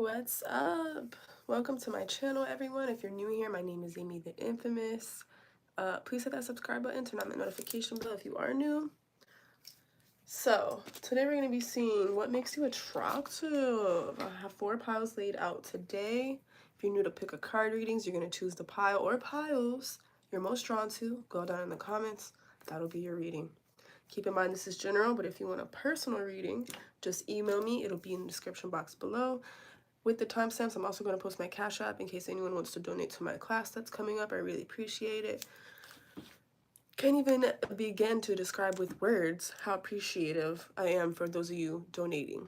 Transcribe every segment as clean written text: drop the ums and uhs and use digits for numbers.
What's up? Welcome to my channel, everyone. If you're new here, my name is Aimee.The.Infamous. Please hit that subscribe button, turn on the notification bell if you are new. So, today we're going to be seeing what makes you attractive. I have 4 piles laid out today. If you're new to Pickacard readings, you're going to choose the pile or piles you're most drawn to. Go down in the comments. That'll be your reading. Keep in mind this is general, but if you want a personal reading, just email me. It'll be in the description box below. With the timestamps, I'm also going to post my Cash App in case anyone wants to donate to my class that's coming up. I really appreciate it. Can't even begin to describe with words how appreciative I am for those of you donating.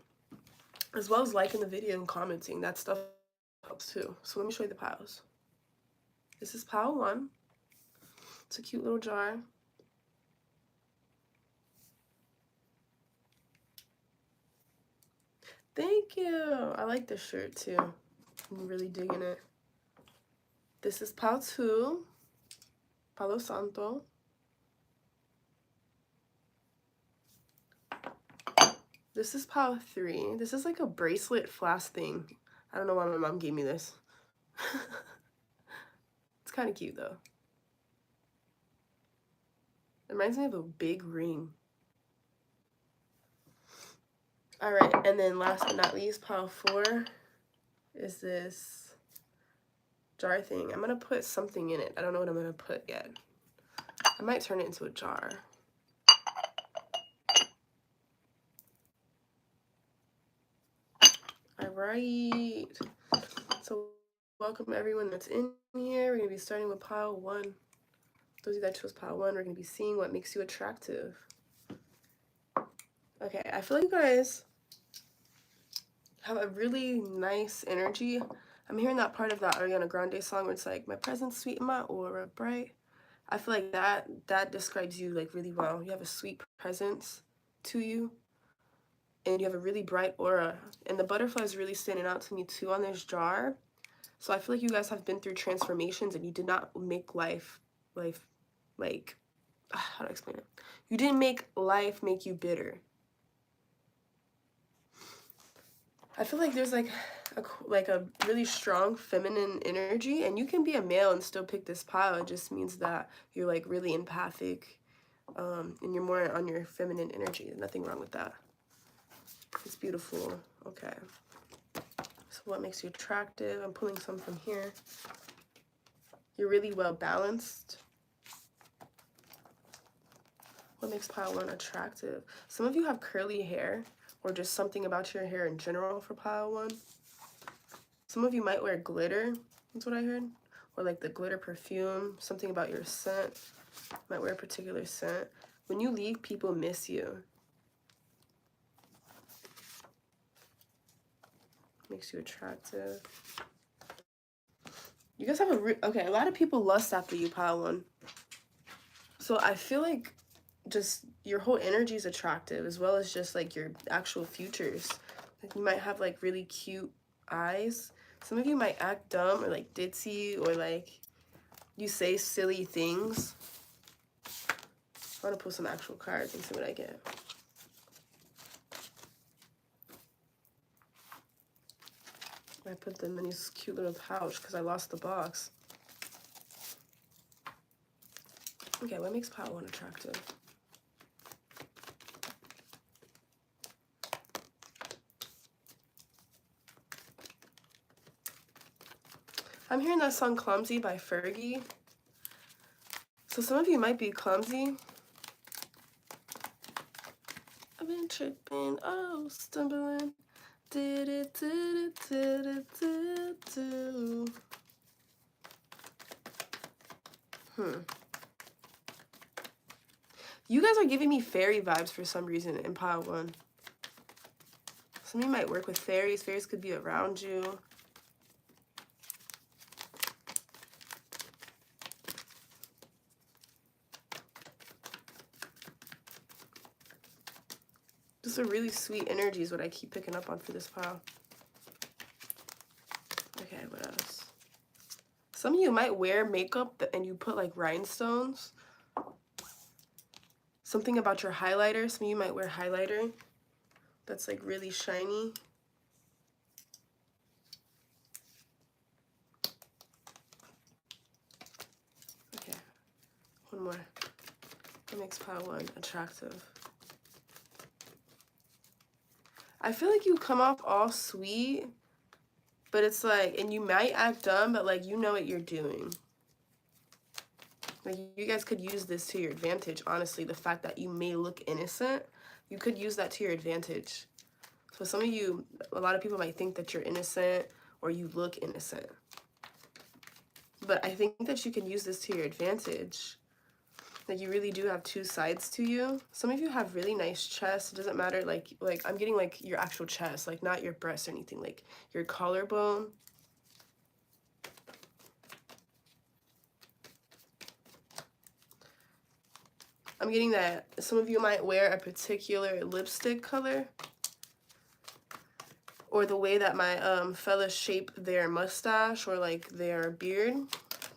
As well as liking the video and commenting. That stuff helps too. So let me show you the piles. This is pile 1. It's a cute little jar. Thank you. I like this shirt too. I'm really digging it. This is pile 2. Palo Santo. This is pile 3. This is like a bracelet flask thing. I don't know why my mom gave me this. It's kind of cute though. It reminds me of a big ring. Alright, and then last but not least, pile 4 is this jar thing. I'm going to put something in it. I don't know what I'm going to put yet. I might turn it into a jar. Alright. So welcome everyone that's in here. We're going to be starting with pile 1. Those of you that chose pile 1, we're going to be seeing what makes you attractive. Okay, I feel like you guys have a really nice energy. I'm hearing that part of that Ariana Grande song where it's like, my presence sweet and my aura bright. I feel like that describes you like really well. You have a sweet presence to you, and you have a really bright aura. And the butterfly is really standing out to me too on this jar. So I feel like you guys have been through transformations, and you did not make life like, how do I explain it? You didn't make life make you bitter. I feel like there's like a really strong feminine energy, and you can be a male and still pick this pile. It just means that you're like really empathic, and you're more on your feminine energy. There's nothing wrong with that. It's beautiful. Okay. So what makes you attractive? I'm pulling some from here. You're really well balanced. What makes pile 1 attractive? Some of you have curly hair, or just something about your hair in general for pile 1. Some of you might wear glitter, that's what I heard. Or like the glitter perfume, something about your scent. Might wear a particular scent. When you leave, people miss you. Makes you attractive. You guys have a lot of people lust after you, pile 1. So I feel like just your whole energy is attractive, as well as just like your actual futures. Like you might have like really cute eyes. Some of you might act dumb or like ditzy, or like you say silly things. I want to pull some actual cards and see what I get. I put them in this cute little pouch because I lost the box. Okay, what makes pile 1 attractive? I'm hearing that song Clumsy by Fergie. So some of you might be clumsy. I've been tripping, oh, stumbling. Did it. You guys are giving me fairy vibes for some reason in pile 1. Some of you might work with fairies. Fairies could be around you. Just a really sweet energy is what I keep picking up on for this pile. Okay, what else? Some of you might wear makeup and you put like rhinestones. Something about your highlighter. Some of you might wear highlighter that's like really shiny. makes pile 1 attractive? I feel like you come off all sweet, but it's like, and you might act dumb, but like you know what you're doing. Like you guys could use this to your advantage, honestly. The fact that you may look innocent, you could use that to your advantage. So some of you, a lot of people might think that you're innocent or you look innocent. But I think that you can use this to your advantage. Like you really do have two sides to you. Some of you have really nice chests. It doesn't matter, like I'm getting like your actual chest, like not your breast or anything, like your collarbone. I'm getting that some of you might wear a particular lipstick color, or the way that my fellas shape their mustache or like their beard,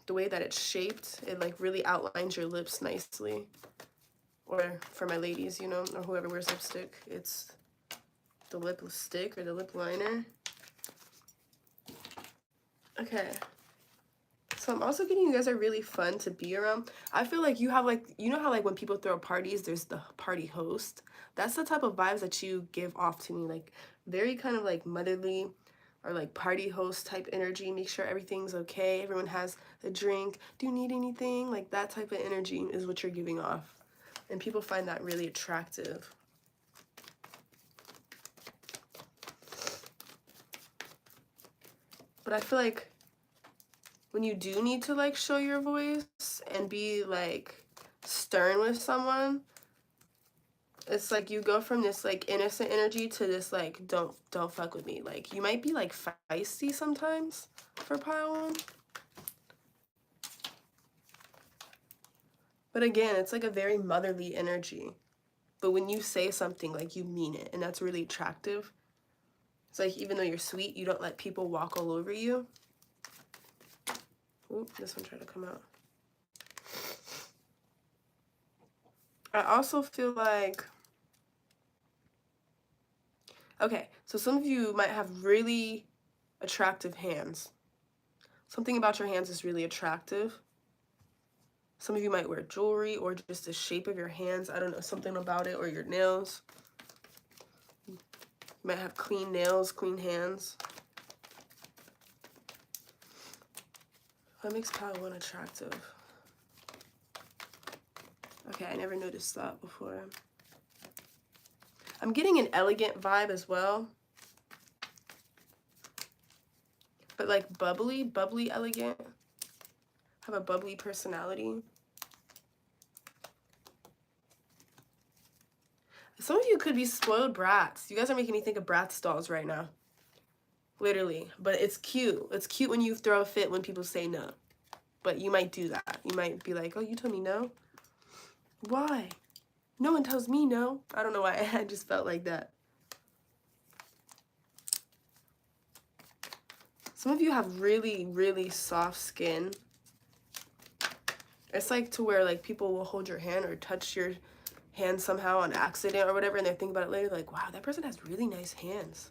the way that it's shaped, it like really outlines your lips nicely. Or for my ladies, you know, or whoever wears lipstick, it's the lip stick or the lip liner. Okay. So I'm also getting you guys are really fun to be around. I feel like you have like, you know how like when people throw parties, there's the party host. That's the type of vibes that you give off to me. Like very kind of like motherly or like party host type energy. Make sure everything's okay. Everyone has a drink. Do you need anything? Like that type of energy is what you're giving off. And people find that really attractive. But I feel like when you do need to like show your voice and be like stern with someone, it's like you go from this like innocent energy to this like don't fuck with me. Like you might be like feisty sometimes for pile 1. But again, it's like a very motherly energy. But when you say something, like you mean it, and that's really attractive. It's like even though you're sweet, you don't let people walk all over you. Oop, this one tried to come out. I also feel like, okay, so some of you might have really attractive hands. Something about your hands is really attractive. Some of you might wear jewelry or just the shape of your hands. I don't know, something about it, or your nails. You might have clean nails, clean hands. What makes pile 1 attractive? Okay, I never noticed that before. I'm getting an elegant vibe as well. But like bubbly elegant. Have a bubbly personality. Some of you could be spoiled brats. You guys are making me think of Bratz dolls right now. Literally. But it's cute. It's cute when you throw a fit when people say no. But you might do that. You might be like, oh, you told me no? Why? No one tells me no. I don't know why. I just felt like that. Some of you have really soft skin. It's like to where like people will hold your hand or touch your hand somehow on accident or whatever, and they think about it later, like, wow, that person has really nice hands.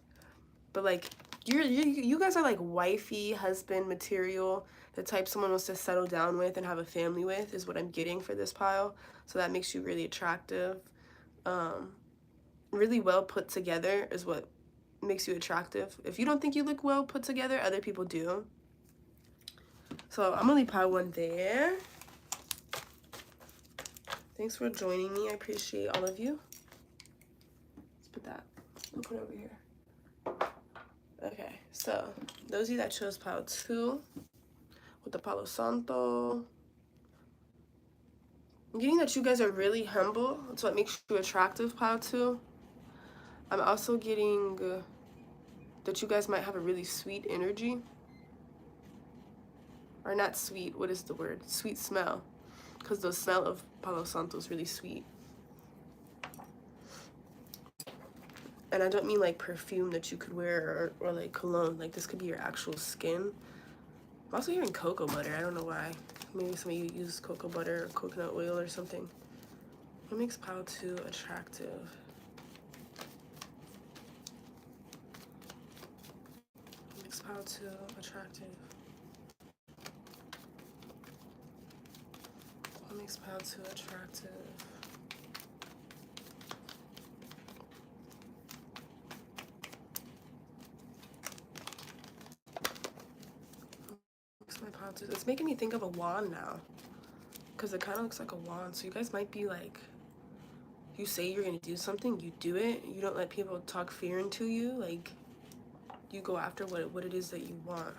But like you guys are like wifey husband material, the type someone wants to settle down with and have a family with, is what I'm getting for this pile. So that makes you really attractive. Really well put together is what makes you attractive. If you don't think you look well put together, other people do. So I'm gonna leave pile 1 there. Thanks for joining me. I appreciate all of you. Let's put that. I'll put it over here. Okay, so those of you that chose pile 2 with the Palo Santo, I'm getting that you guys are really humble. That's what makes you attractive, pile 2. I'm also getting that you guys might have a really sweet energy. Or not sweet, what is the word? Sweet smell. Because the smell of Palo Santo is really sweet. And I don't mean like perfume that you could wear or like cologne. Like this could be your actual skin. I'm also hearing cocoa butter. I don't know why. Maybe some of you use cocoa butter or coconut oil or something. What makes pile 2 attractive? What makes pile 2 attractive? What makes pile 2 attractive? proud to. It's making me think of a wand now, because it kind of looks like a wand. So you guys might be like, you say you're gonna do something, you do it. You don't let people talk fear into you. Like, you go after what it is that you want.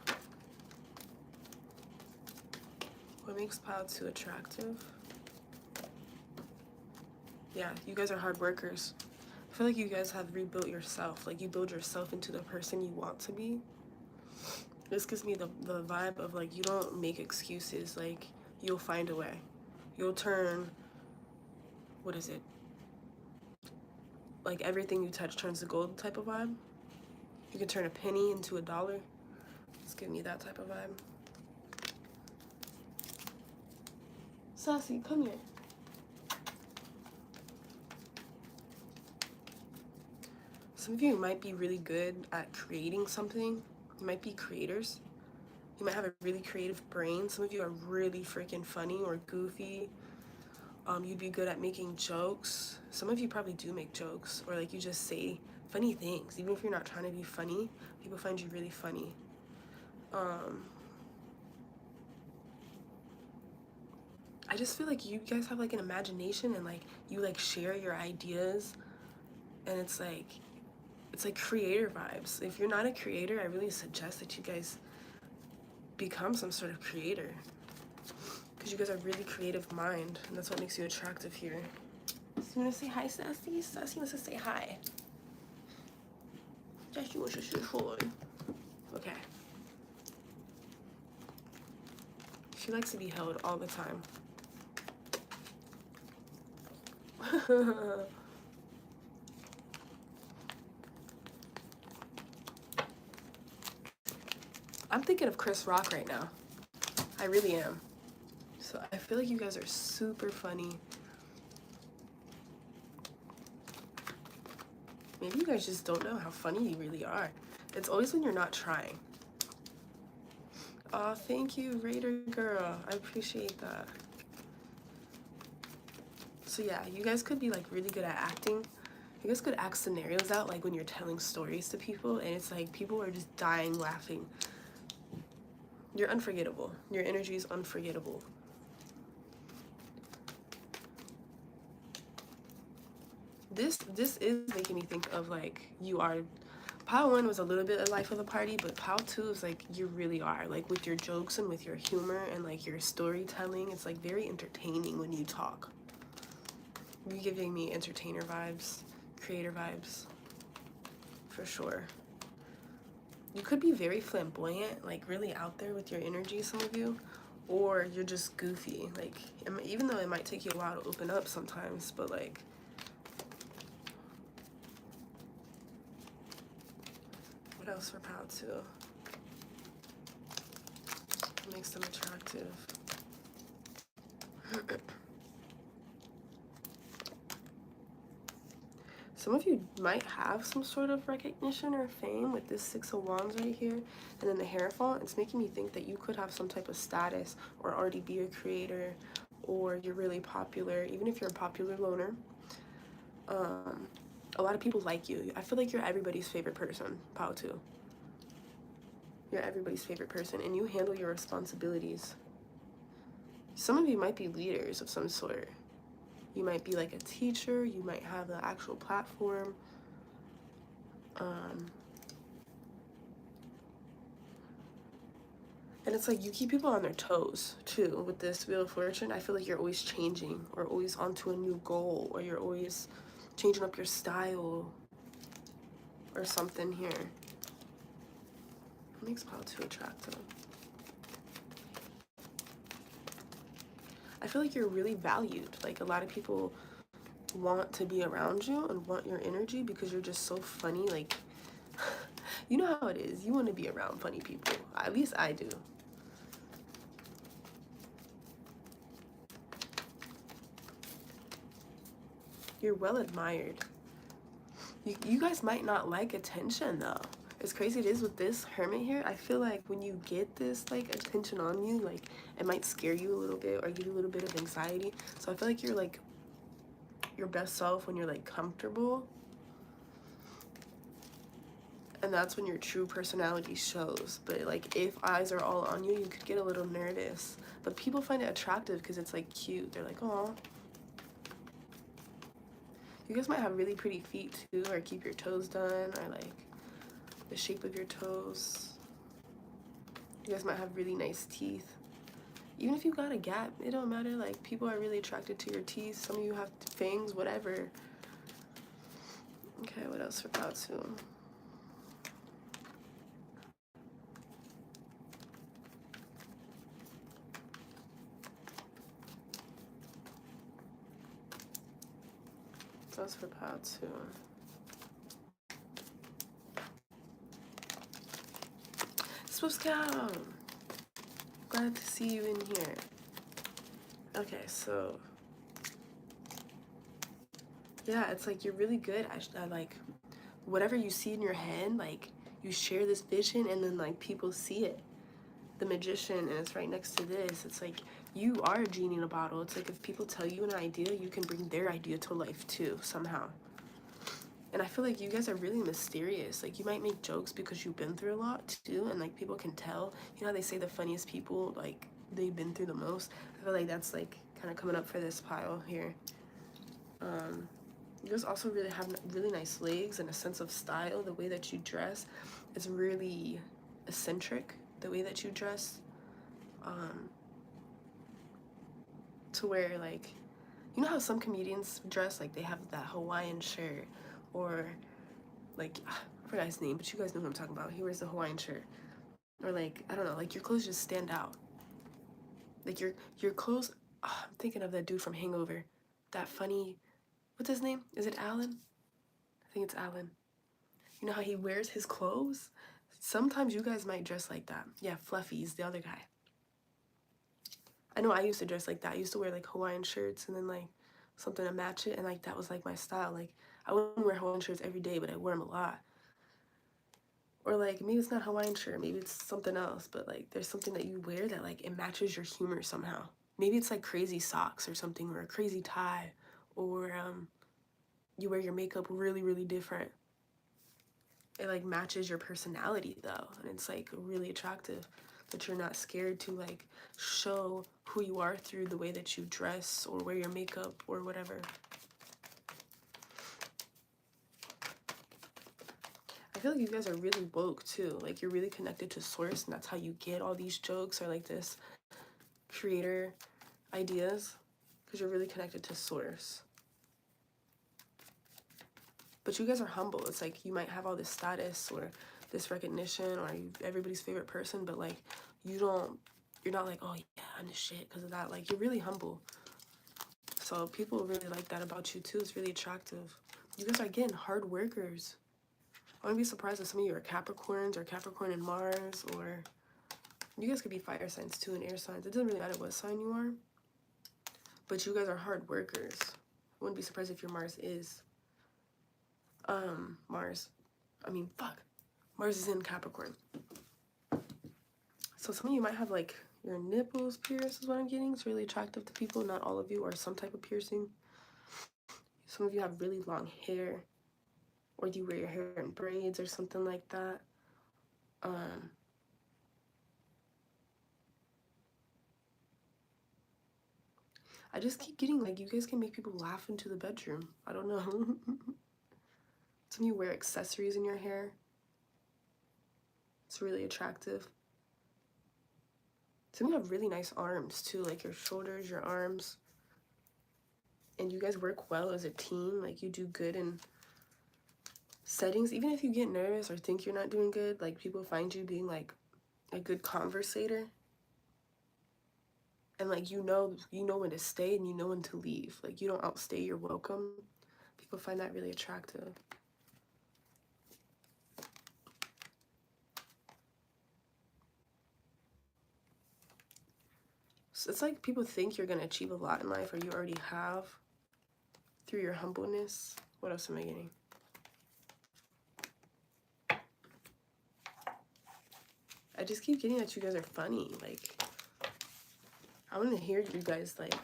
What makes pile 2 attractive? Yeah, you guys are hard workers. I feel like you guys have rebuilt yourself. Like, you build yourself into the person you want to be. This gives me the vibe of, like, you don't make excuses. Like, you'll find a way. You'll turn, what is it? Like, everything you touch turns to gold type of vibe. You can turn a penny into $1. It's giving me that type of vibe. Sassy, come here. Some of you might be really good at creating something. You might be creators. You might have a really creative brain. Some of you are really freaking funny or goofy. You'd be good at making jokes. Some of you probably do make jokes, or like you just say funny things. Even if you're not trying to be funny, people find you really funny. I just feel like you guys have like an imagination, and like you like share your ideas, and it's like creator vibes. If you're not a creator, I really suggest that you guys become some sort of creator, because you guys are really creative mind, and that's what makes you attractive here. So you want to say hi, Sassy? Sassy wants to say hi. Sassy wants to say hi. Okay. She likes to be held all the time. I'm thinking of Chris Rock right now. I really am. So I feel like you guys are super funny. Maybe you guys just don't know how funny you really are. It's always when you're not trying. Oh, thank you, Raider girl. I appreciate that. So yeah, you guys could be like really good at acting. You guys could act scenarios out, like when you're telling stories to people, and it's like people are just dying laughing. You're unforgettable. Your energy is unforgettable. This is making me think of like you are. Pile 1 was a little bit of life of the party, but Pile 2 is like you really are, like with your jokes and with your humor and like your storytelling. It's like very entertaining when you talk. You're giving me entertainer vibes, creator vibes, for sure. You could be very flamboyant, like really out there with your energy, some of you, or you're just goofy. Like, even though it might take you a while to open up sometimes, but like, what else for Pile 2? What makes them attractive? Some of you might have some sort of recognition or fame with this 6 of Wands right here, and then the Hierophant. It's making me think that you could have some type of status or already be a creator, or you're really popular, even if you're a popular loner. A lot of people like you. I feel like you're everybody's favorite person, Pile 2. You're everybody's favorite person, and you handle your responsibilities. Some of you might be leaders of some sort. You might be like a teacher. You might have the actual platform. And it's like you keep people on their toes too with this Wheel of Fortune. I feel like you're always changing, or always onto a new goal, or you're always changing up your style or something here. What makes Pile 2 attractive? I feel like you're really valued. Like, a lot of people want to be around you and want your energy because you're just so funny. Like, you know how it is. You want to be around funny people. At least I do. You're well admired. You guys might not like attention though. As crazy it is with this Hermit here, I feel like when you get this like attention on you, like it might scare you a little bit or give you a little bit of anxiety. So I feel like you're like your best self when you're like comfortable. And that's when your true personality shows. But like if eyes are all on you, you could get a little nervous. But people find it attractive because it's like cute. They're like, oh. You guys might have really pretty feet too, or keep your toes done, or like the shape of your toes. You guys might have really nice teeth. Even if you got a gap, it don't matter. Like, people are really attracted to your teeth. Some of you have fangs, whatever. Okay, what else for Pal 2? What else for Pal 2? Swift Scout! Glad to see you in here. Okay, so yeah, it's like you're really good. I like whatever you see in your head, like you share this vision and then like people see it. The magician, and it's right next to this. It's like you are a genie in a bottle. It's like if people tell you an idea, you can bring their idea to life too somehow. And I feel like you guys are really mysterious. Like, you might make jokes because you've been through a lot too, and like people can tell. You know how they say the funniest people, like, they've been through the most? I feel like that's like kind of coming up for this pile here. You guys also really have really nice legs and a sense of style. The way that you dress is really eccentric. The way that you dress, to where like, you know how some comedians dress, like they have that Hawaiian shirt, or like, I forgot his name, but you guys know who I'm talking about. He wears the Hawaiian shirt, or like, I don't know, like your clothes just stand out. Like your clothes. Oh, I'm thinking of that dude from Hangover, that funny. What's his name? Is it Alan? I think it's Alan. You know how he wears his clothes? Sometimes you guys might dress like that. Yeah, Fluffy's the other guy. I know I used to dress like that. I used to wear like Hawaiian shirts and then like something to match it, and like that was like my style. Like, I wouldn't wear Hawaiian shirts every day, but I wear them a lot. Or like, maybe it's not Hawaiian shirt, maybe it's something else, but like there's something that you wear that like it matches your humor somehow. Maybe it's like crazy socks or something, or a crazy tie, or you wear your makeup really, really different. It like matches your personality though, and it's like really attractive that you're not scared to like show who you are through the way that you dress or wear your makeup or whatever. I feel like you guys are really woke too. Like, you're really connected to source, and that's how you get all these jokes or like this creator ideas, because you're really connected to source. But you guys are humble. It's like you might have all this status or this recognition, or everybody's favorite person, but like you're not like, oh yeah, I'm the shit because of that. Like, you're really humble. So people really like that about you too. It's really attractive. You guys are, again, hard workers. I wouldn't be surprised if some of you are Capricorns or Capricorn and Mars, or you guys could be fire signs too and air signs. It doesn't really matter what sign you are, but you guys are hard workers. I wouldn't be surprised if your Mars is Mars is in Capricorn. So some of you might have like your nipples pierced is what I'm getting. It's really attractive to people. Not all of you, or some type of piercing. Some of you have really long hair, or you wear your hair in braids or something like that. I just keep getting like, you guys can make people laugh into the bedroom. I don't know. Some of you wear accessories in your hair. It's really attractive. Some of you have really nice arms too, like your shoulders, your arms. And you guys work well as a team. Like, you do good in settings. Even if you get nervous or think you're not doing good, like, people find you being like a good conversator. And like, you know when to stay and you know when to leave. Like, you don't outstay your welcome. People find that really attractive. So it's like people think you're gonna achieve a lot in life, or you already have, through your humbleness. What else am I getting? I just keep getting that you guys are funny. Like, I want to hear you guys, like,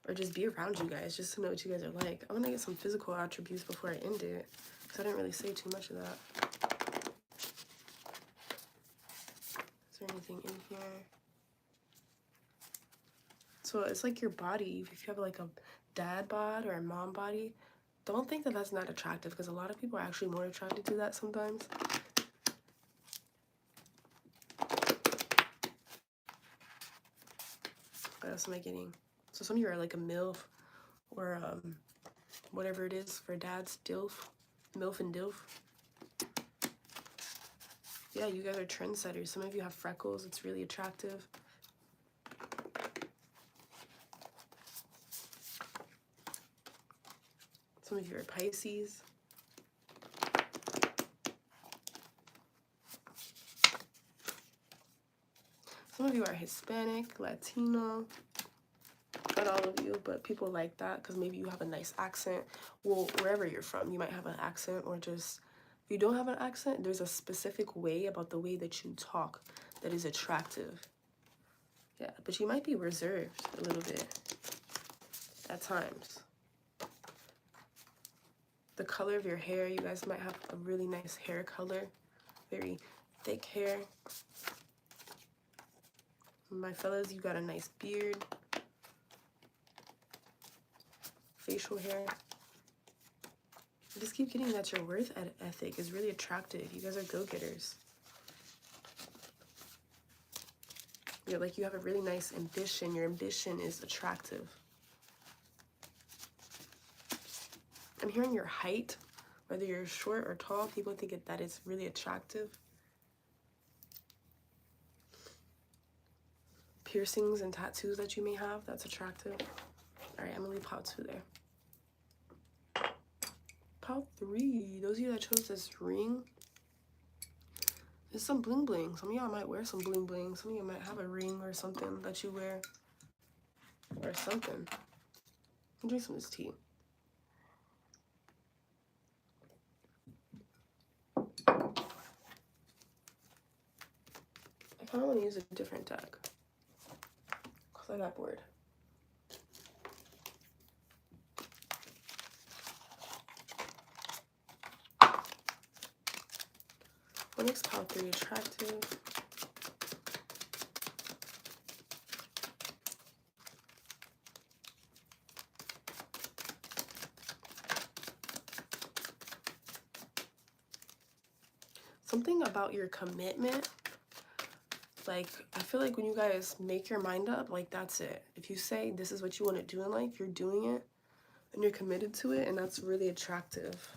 or just be around you guys, just to know what you guys are like. I want to get some physical attributes before I end it, because I didn't really say too much of that. anything in here. So it's like your body. If you have like a dad bod or a mom body, don't think that that's not attractive, because a lot of people are actually more attracted to that sometimes. What else am I getting? So some of you are like a MILF or whatever it is for dads, DILF, MILF and DILF. Yeah, you guys are trendsetters. Some of you have freckles. It's really attractive. Some of you are Pisces. Some of you are Hispanic, Latino. Not all of you, but people like that because maybe you have a nice accent. Well, wherever you're from, you might have an accent, or just if you don't have an accent, there's a specific way about the way that you talk that is attractive. Yeah, but you might be reserved a little bit at times. The color of your hair, you guys might have a really nice hair color, very thick hair. My fellas, you got a nice beard, facial hair. I just keep getting that your worth ethic is really attractive. You guys are go-getters. You're like, you have a really nice ambition. Your ambition is attractive. I'm hearing your height, whether you're short or tall, people think that is really attractive. Piercings and tattoos that you may have, that's attractive. All right, I'm gonna leave pile 2 there. Pile 3, those of you that chose this ring, there's some bling bling. Some of y'all might wear some bling bling. Some of you might have a ring or something that you wear, or something. I'm drinking some of this tea. I kind of want to use a different deck because I got bored. What makes pile 3 attractive? Something about your commitment. Like, I feel like when you guys make your mind up, like, that's it. If you say this is what you want to do in life, you're doing it and you're committed to it, and that's really attractive.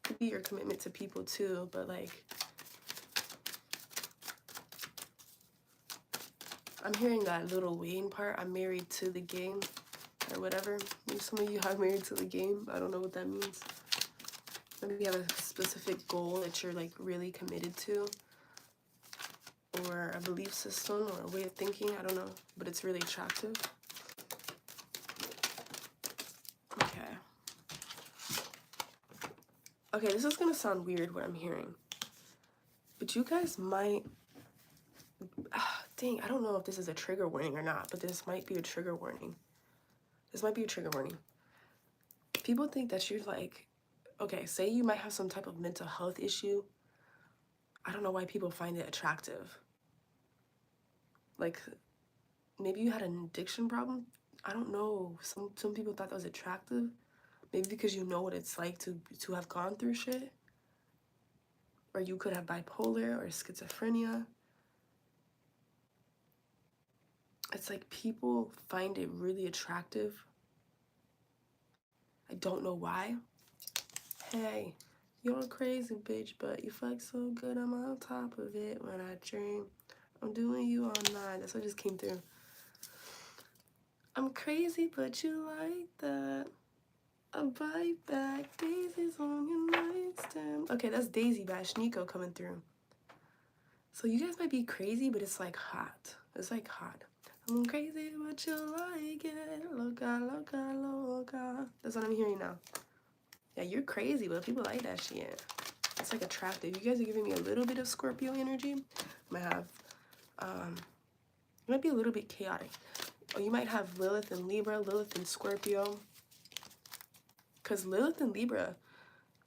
Could be your commitment to people too, but like, I'm hearing that Lil Wayne part. I'm married to the game, or whatever. Maybe some of you are married to the game. I don't know what that means. Maybe you have a specific goal that you're like really committed to, or a belief system or a way of thinking. I don't know, but it's really attractive. Okay, this is gonna sound weird what I'm hearing, but you guys might, dang, I don't know if this is a trigger warning or not, but this might be a trigger warning. This might be a trigger warning. People think that you're like, okay, say you might have some type of mental health issue. I don't know why people find it attractive. Like, maybe you had an addiction problem. I don't know. Some people thought that was attractive. Maybe because you know what it's like to have gone through shit. Or you could have bipolar or schizophrenia. It's like people find it really attractive. I don't know why. Hey, you're a crazy bitch, but you fuck so good, I'm on top of it when I dream. I'm doing you all night. That's what just came through. I'm crazy, but you like that. I bite back, daisies on your nightstand. Okay, that's Daisy by Nico coming through. So you guys might be crazy, but it's like hot. It's like hot. I'm crazy, but you like it. Loca, loca, loca. That's what I'm hearing now. Yeah, you're crazy, but people like that shit. It's like attractive. You guys are giving me a little bit of Scorpio energy. You might have, you might be a little bit chaotic. Or you might have Lilith and Libra, Lilith and Scorpio. Because Lilith and Libra,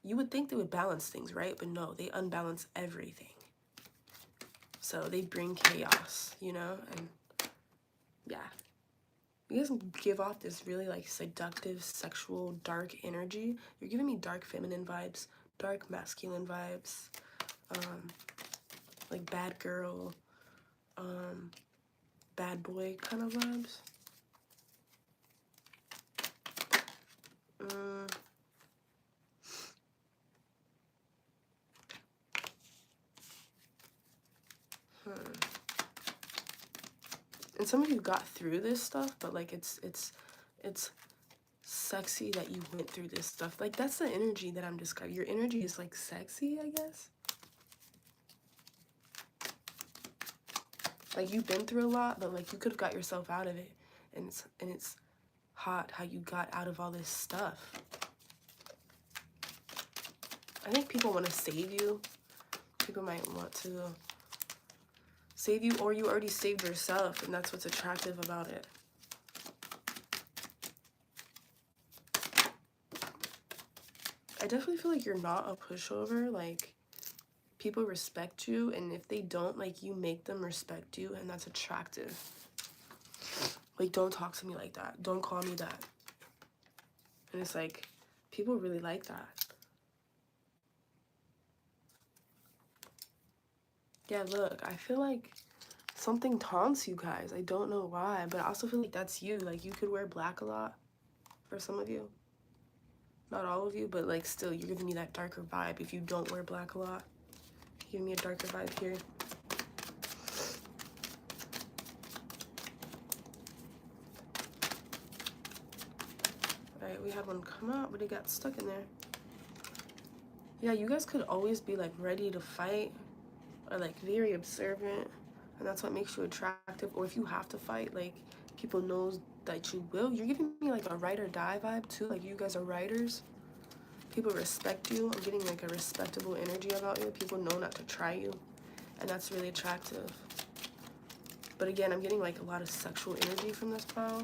you would think they would balance things, right? But no, they unbalance everything. So they bring chaos, you know? And yeah. You guys give off this really like seductive, sexual, dark energy. You're giving me dark feminine vibes, dark masculine vibes, like bad girl, bad boy kind of vibes. And some of you got through this stuff, but like it's sexy that you went through this stuff. Like that's the energy that I'm describing. Your energy is like sexy, I guess. Like you've been through a lot, but like you could have got yourself out of it. And it's hot how you got out of all this stuff. I think people want to save you. People might want to save you, or you already saved yourself, and that's what's attractive about it. I definitely feel like you're not a pushover. Like, people respect you, and if they don't, like, you make them respect you, and that's attractive. Like, don't talk to me like that. Don't call me that. And it's like, people really like that. Yeah, look, I feel like something taunts you guys. I don't know why, but I also feel like that's you. Like, you could wear black a lot for some of you. Not all of you, but like still, you're giving me that darker vibe if you don't wear black a lot. You're giving me a darker vibe here. Alright, we had one come out, but it got stuck in there. Yeah, you guys could always be like ready to fight or like very observant, and that's what makes you attractive. Or if you have to fight, like people knows that you will. You're giving me like a ride or die vibe too. Like you guys are riders. People respect you. I'm getting like a respectable energy about you. People know not to try you, and that's really attractive. But again, I'm getting like a lot of sexual energy from this pile.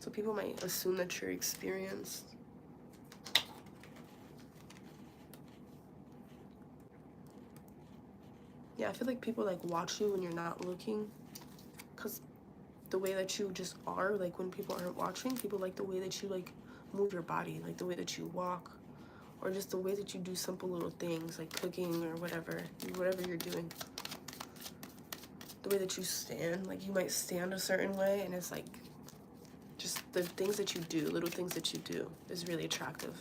So people might assume that you're experienced. Yeah, I feel like people like watch you when you're not looking. Because the way that you just are, like when people aren't watching, people like the way that you like move your body, like the way that you walk, or just the way that you do simple little things like cooking or whatever you're doing. The way that you stand, like you might stand a certain way, and it's like just the things that you do, little things that you do is really attractive.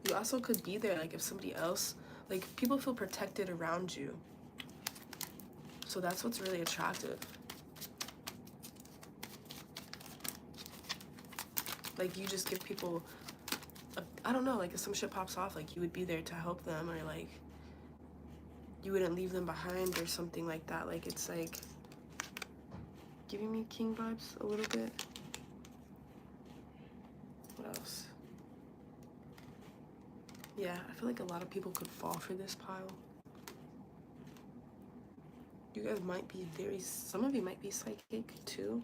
You also could be there, like if somebody else, like people feel protected around you. So that's what's really attractive. Like you just give people, I don't know, like if some shit pops off, like you would be there to help them, or like you wouldn't leave them behind or something like that. Like it's like giving me king vibes a little bit. What else? Yeah, I feel like a lot of people could fall for this pile. You guys might be some of you might be psychic too.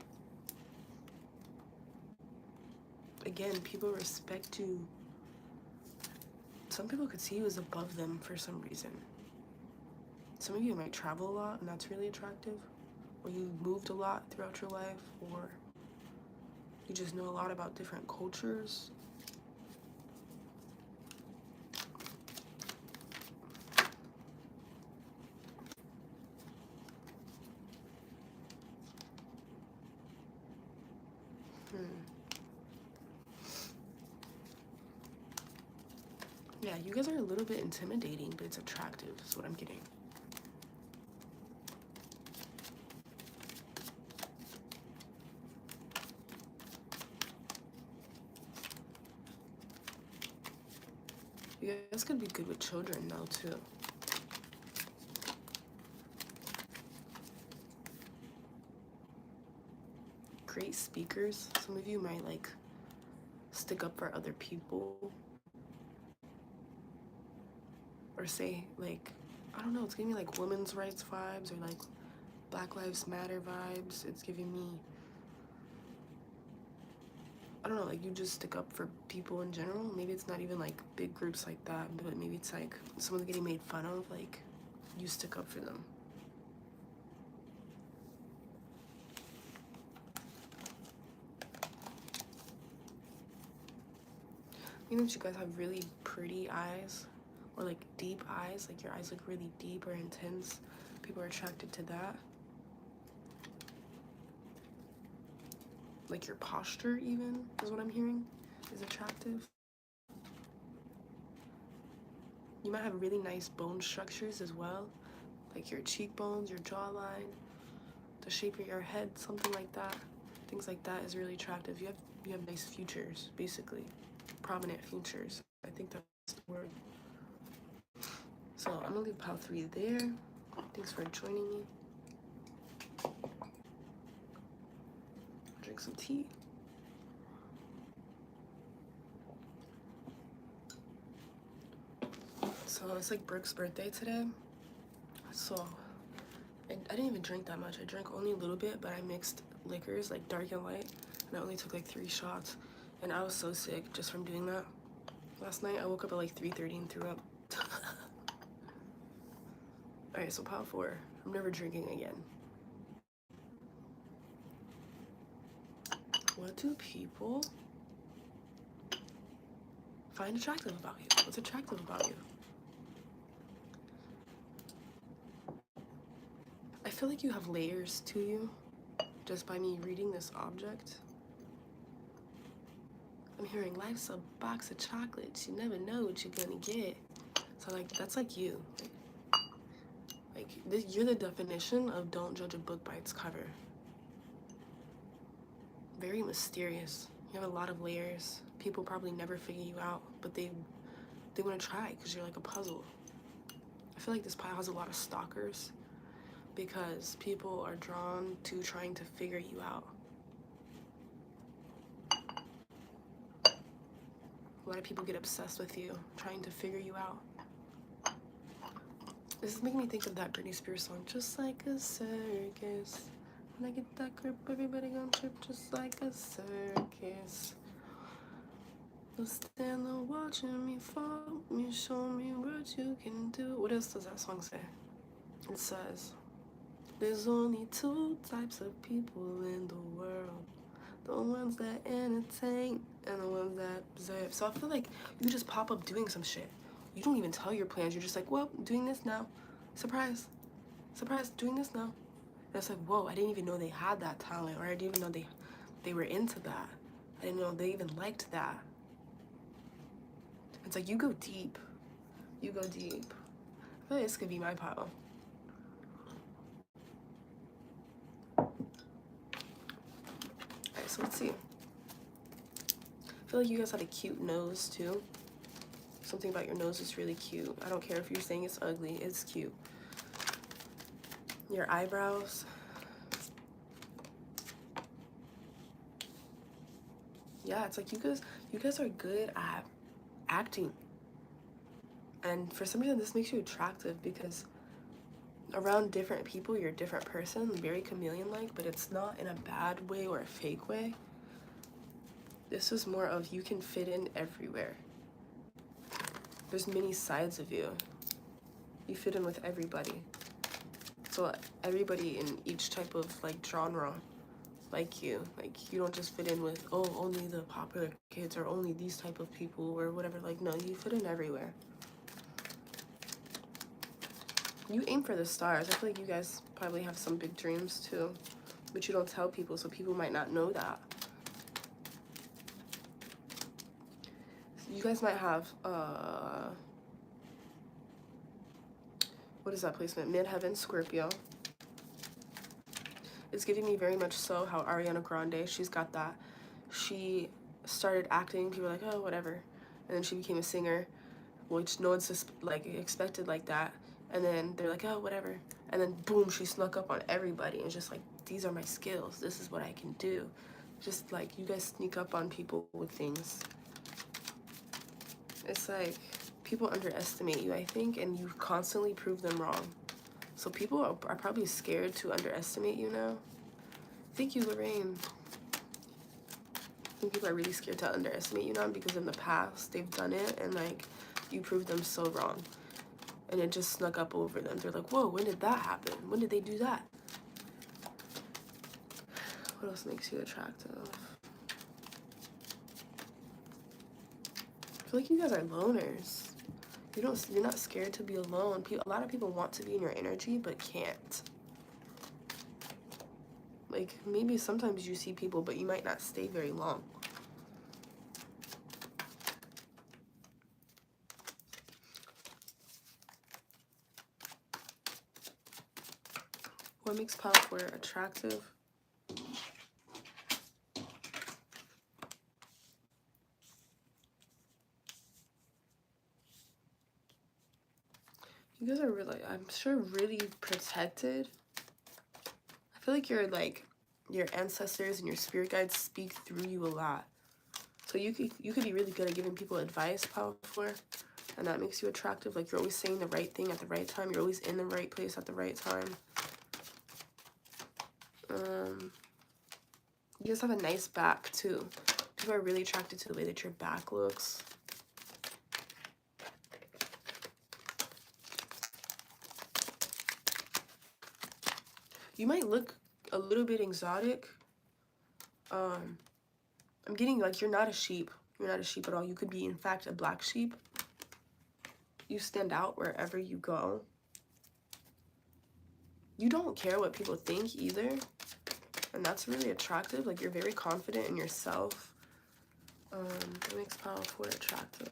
Again, people respect you. Some people could see you as above them for some reason. Some of you might travel a lot, and that's really attractive. Or you moved a lot throughout your life, or you just know a lot about different cultures. Yeah, you guys are a little bit intimidating, but it's attractive, is what I'm getting. You guys could be good with children though, too. Great speakers. Some of you might like stick up for other people. Or say like, I don't know, it's giving me like women's rights vibes or like Black Lives Matter vibes. It's giving me I don't know, like you just stick up for people in general. Maybe it's not even like big groups like that, but maybe it's like someone's getting made fun of, like you stick up for them. You know, you guys have really pretty eyes, or like deep eyes, like your eyes look really deep or intense. People are attracted to that. Like your posture even is what I'm hearing is attractive. You might have really nice bone structures as well, like your cheekbones, your jawline, the shape of your head, something like that. Things like that is really attractive. You have nice features, basically. Prominent features. I think that's the word. So I'm gonna leave pile 3 there. Thanks for joining me. Drink some tea. So it's like Brooke's birthday today. So I didn't even drink that much. I drank only a little bit, but I mixed liquors, like dark and light, and I only took like 3 shots. And I was so sick just from doing that. Last night I woke up at like 3:30 and threw up. Alright, so pile 4. I'm never drinking again. What do people find attractive about you? What's attractive about you? I feel like you have layers to you just by me reading this object. I'm hearing life's a box of chocolates. You never know what you're gonna get. So like that's like you. Like this, you're the definition of don't judge a book by its cover. Very mysterious. You have a lot of layers. People probably never figure you out, but they want to try because you're like a puzzle. I feel like this pile has a lot of stalkers because people are drawn to trying to figure you out. A lot of people get obsessed with you, trying to figure you out. This is making me think of that Britney Spears song, just like a circus. When I get that grip, everybody gonna trip just like a circus. You'll stand there watching me fall. You show me what you can do. What else does that song say? It says, there's only 2 types of people in the world. The ones that entertain and the ones that observe. So I feel like you just pop up doing some shit. You don't even tell your plans. You're just like, well, doing this now. Surprise. Surprise, doing this now. And it's like, whoa, I didn't even know they had that talent, or I didn't even know they were into that. I didn't know they even liked that. It's like you go deep. You go deep. I feel like this could be my pile. Alright, so let's see. I feel like you guys had a cute nose too. Something about your nose is really cute. I don't care if you're saying it's ugly, it's cute. Your eyebrows. Yeah, it's like you guys are good at acting. And for some reason this makes you attractive because around different people you're a different person, very chameleon-like, but it's not in a bad way or a fake way. This is more of you can fit in everywhere. There's many sides of you. You fit in with everybody. So everybody in each type of like genre like you. Like you don't just fit in with, oh, only the popular kids or only these type of people or whatever. Like no, you fit in everywhere. You aim for the stars. I feel like you guys probably have some big dreams too, but you don't tell people, so people might not know that. You guys might have what is that placement? Midheaven, Scorpio. It's giving me very much so how Ariana Grande, she's got that. She started acting, people were like, oh, whatever. And then she became a singer, which no one's just like expected like that. And then they're like, oh, whatever. And then boom, she snuck up on everybody and just like, these are my skills. This is what I can do. Just like you guys sneak up on people with things. It's like people underestimate you, I think, and you constantly prove them wrong. So people are probably scared to underestimate you now. Thank you, Lorraine. think people are really scared to underestimate you now because in the past they've done it and like you proved them so wrong. And it just snuck up over them. They're like, whoa, when did that happen? When did they do that? What else makes you attractive? I feel like you guys are loners. You're not scared to be alone. A lot of people want to be in your energy but can't. Like, maybe sometimes you see people, but you might not stay very long. What makes pile 4 attractive? You guys are really, I'm sure, really protected. I feel like your ancestors and your spirit guides speak through you a lot. So you could be really good at giving people advice, pile 4, and that makes you attractive. Like, you're always saying the right thing at the right time. You're always in the right place at the right time. You guys have a nice back too. People are really attracted to the way that your back looks. You might look a little bit exotic. I'm getting like you're not a sheep. You're not a sheep at all. You could be, in fact, a black sheep. You stand out wherever you go. You don't care what people think either. And that's really attractive. Like, you're very confident in yourself. That makes pile 4 attractive.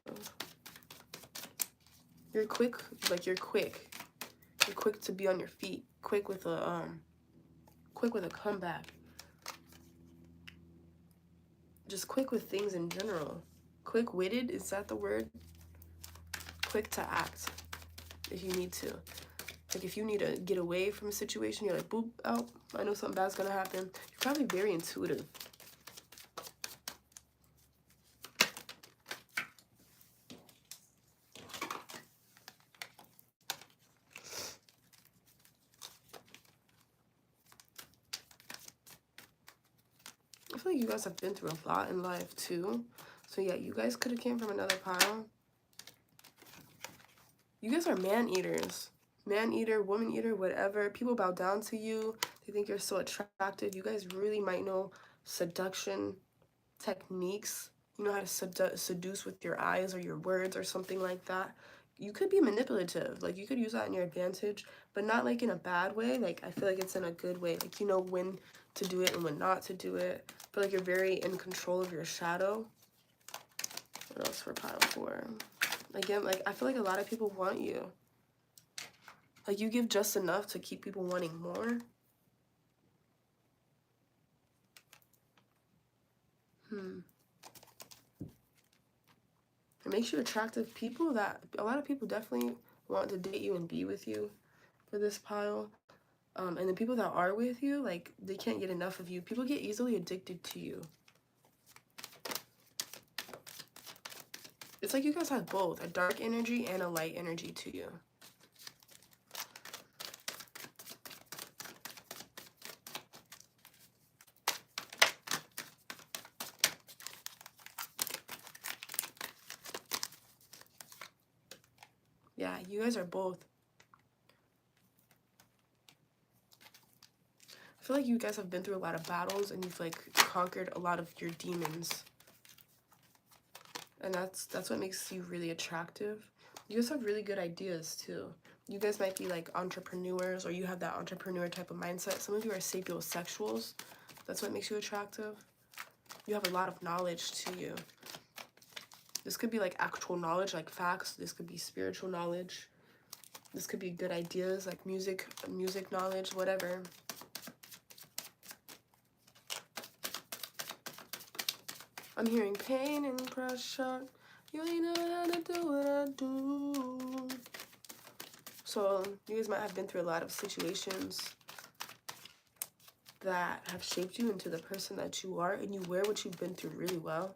You're quick. Like, you're quick. You're quick to be on your feet. Quick with a comeback. Just quick with things in general. Quick-witted, is that the word? Quick to act if you need to. Like, if you need to get away from a situation, you're like, boop, out. I know something bad's gonna happen. You're probably very intuitive. I feel like you guys have been through a lot in life too. So yeah, you guys could have came from another pile. You guys are man-eaters. Man-eater, woman-eater, whatever. People bow down to you. They think you're so attractive. You guys really might know seduction techniques. You know how to seduce with your eyes or your words or something like that. You could be manipulative. Like, you could use that in your advantage, but not like in a bad way. Like, I feel like it's in a good way. Like, you know when to do it and when not to do it. I feel like you're very in control of your shadow. What else for pile 4? Again, like, I feel like a lot of people want you. Like, you give just enough to keep people wanting more. It makes you attractive people that a lot of people definitely want to date you and be with you for this pile. And the people that are with you, like, they can't get enough of you. People get easily addicted to you. It's like you guys have both, a dark energy and a light energy to you. Yeah, you guys are both. I feel like you guys have been through a lot of battles and you've like conquered a lot of your demons. And that's what makes you really attractive. You guys have really good ideas too. You guys might be like entrepreneurs, or you have that entrepreneur type of mindset. Some of you are sapiosexuals. That's what makes you attractive. You have a lot of knowledge to you. This could be like actual knowledge, like facts. This could be spiritual knowledge. This could be good ideas, like music knowledge, whatever. I'm hearing pain and pressure. You ain't never had to do what I do. So you guys might have been through a lot of situations that have shaped you into the person that you are, and you wear what you've been through really well.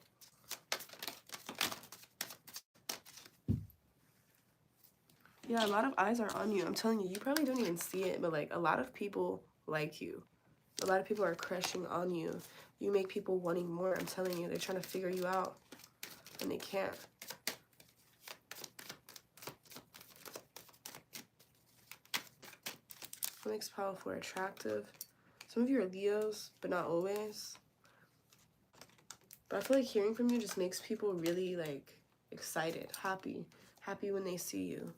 Yeah, a lot of eyes are on you. I'm telling you, you probably don't even see it, but like a lot of people like you. A lot of people are crushing on you. You make people wanting more. I'm telling you, they're trying to figure you out and they can't. What makes pile 4 attractive? Some of you are Leos, but not always. But I feel like hearing from you just makes people really like excited, happy when they see you.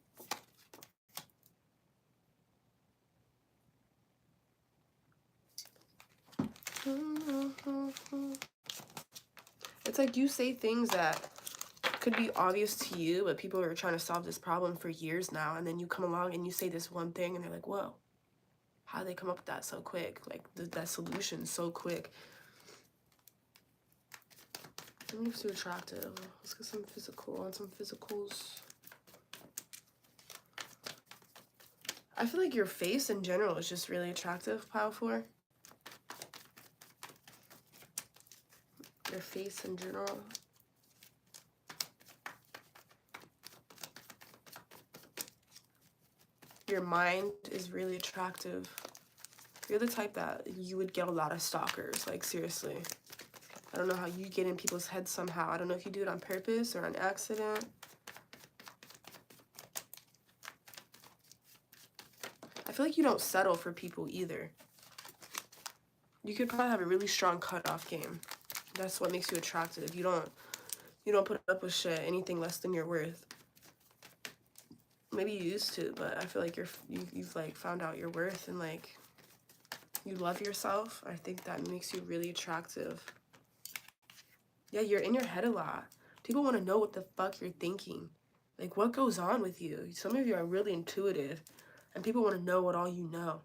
It's like you say things that could be obvious to you, but people are trying to solve this problem for years now, and then you come along and you say this one thing and they're like, whoa, how did they come up with that so quick? Like that solution so quick. What makes you attractive? Let's get some physical on some physicals. I feel like your face in general is just really attractive, pile 4. Your face in general. Your mind is really attractive. You're the type that you would get a lot of stalkers, like seriously. I don't know how you get in people's heads somehow. I don't know if you do it on purpose or on accident. I feel like you don't settle for people either. You could probably have a really strong cutoff game. That's what makes you attractive. You don't put up with shit, anything less than your worth. Maybe you used to, but I feel like you've like found out your worth and like you love yourself. I think that makes you really attractive. Yeah, you're in your head a lot. People want to know what the fuck you're thinking. Like, what goes on with you? Some of you are really intuitive, and people want to know what all you know.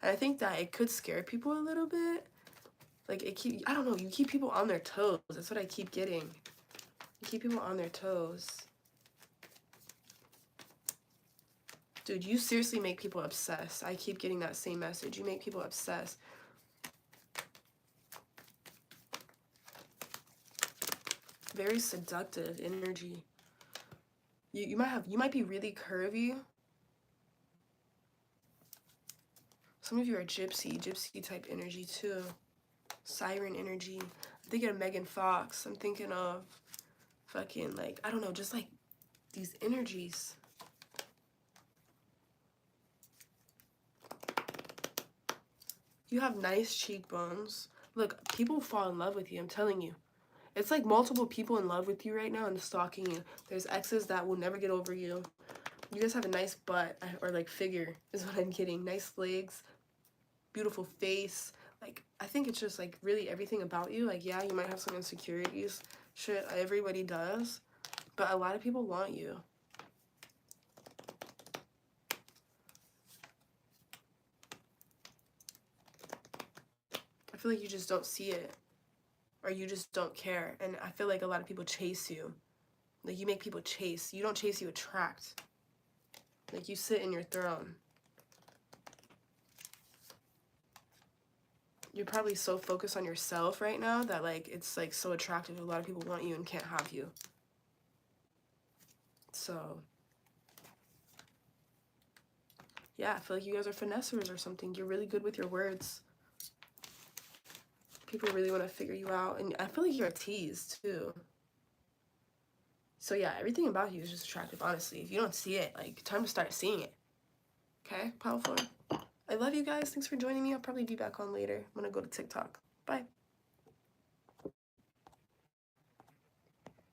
And I think that it could scare people a little bit. Like, I don't know, you keep people on their toes. That's what I keep getting. You keep people on their toes. Dude, you seriously make people obsessed. I keep getting that same message. You make people obsessed. Very seductive energy. You might be really curvy. Some of you are gypsy type energy too. Siren energy. I'm thinking of Megan Fox. I'm thinking of fucking like, I don't know, just like these energies. You have nice cheekbones. Look, people fall in love with you, I'm telling you. It's like multiple people in love with you right now and stalking you. There's exes that will never get over you. You guys have a nice butt, or like figure is what I'm getting. Nice legs, beautiful face. Like, I think it's just like really everything about you. Like, yeah, you might have some insecurities. Shit, everybody does. But a lot of people want you. I feel like you just don't see it. Or you just don't care. And I feel like a lot of people chase you. Like, you make people chase. You don't chase, you attract. Like, you sit in your throne. You're probably so focused on yourself right now that, like, it's, like, so attractive. A lot of people want you and can't have you. So, yeah, I feel like you guys are finessers or something. You're really good with your words. People really want to figure you out. And I feel like you're a tease, too. So, yeah, everything about you is just attractive, honestly. If you don't see it, like, time to start seeing it. Okay? Powerful. I love you guys. Thanks for joining me. I'll probably be back on later. I'm going to go to TikTok. Bye.